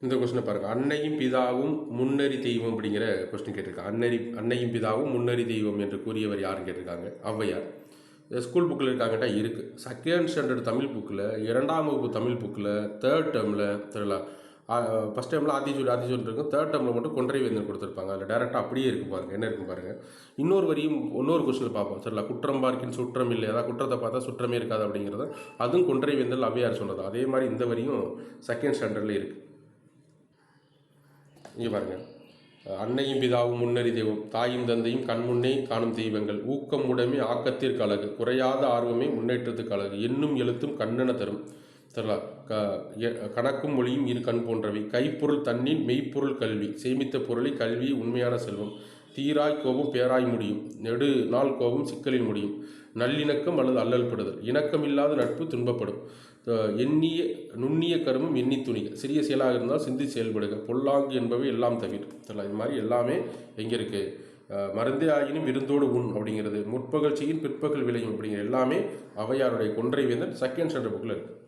இந்த கொஸ்டினை பாருங்கள். அன்னையும் பிதாவும் முன்னறி தெய்வம் அப்படிங்கிற கொஸ்டின் கேட்டிருக்காங்க. அன்னையும் பிதாவும் முன்னறி தெய்வம் என்று கூறியவர் யாருன்னு கேட்டிருக்காங்க. ஔவையார். ஸ்கூல் புக்கில் இருக்காங்கட்டா இருக்குது. செகண்ட் ஸ்டாண்டர்ட் தமிழ் புக்கில், 2ஆம் வகுப்பு தமிழ் புக்கில், தேர்ட் டேர்மில் தெரியல, ஃபஸ்ட் டைமில் ஆத்திச்சூடி இருக்கும். தேர்ட் டேர்மில் மட்டும் கொன்றை வேந்தன் கொடுத்துருப்பாங்க. அதில் டேரெக்டாக அப்படியே இருக்குது பாருங்கள். என்ன இருக்கும் பாருங்கள். இன்னொரு கொஸ்டினில் பார்ப்போம். சரிங்களா, குற்றம் பார்க்கின் சுற்றம் இல்லை, அதாவது குற்றத்தை பார்த்தா சுற்றமே இருக்காது அப்படிங்கிறத அதுவும் கொன்றை வேந்தல் ஔவையார் சொன்னது. அதே மாதிரி இந்த வரியும் செகண்ட் ஸ்டாண்டர்டில் இருக்குது. இங்கே பாருங்கள். அன்னையும் பிதாவும் முன்னறி தெய்வம், தாயும் தந்தையும் கண்முன்னே காணும் தெய்வங்கள், ஊக்கம் உடைமை ஆக்கத்திற்கு அழகு, குறையாத ஆர்வமே முன்னேற்றத்துக்கு அழகு, எண்ணும் எழுத்தும் கண்ணென தரும், தெரியல, கணக்கும் மொழியும் இரு கண் போன்றவை, கைப்பொருள் தன்னின் மெய்ப்பொருள் கல்வி, சேமித்த பொருளை கல்வி உண்மையான செல்வம், தீராய் கோபம் பேராய் முடியும், நெடு நாள் கோபம் சிக்கலில் முடியும், நல்லிணக்கம் அல்லது அல்லல்படுதல், இணக்கமில்லாத நட்பு துன்பப்படும், நுண்ணிய கருமம் எண்ணி துணிக, சிறிய செயலாக இருந்தால் சிந்தி செயல்படுக, பொல்லாங்கு என்பவை எல்லாம் தவிர. இது மாதிரி எல்லாமே எங்கே இருக்குது? மருந்தே ஆகினும் விருந்தோடு உண் அப்படிங்கிறது, முற்பகல் செய்யும் பிற்பகல் விளையும் அப்படிங்கிற எல்லாமே ஔவையாருடைய கொன்றை வேந்தன் செகண்ட் ஸ்டாண்டர்ட் புக்கில் இருக்குது.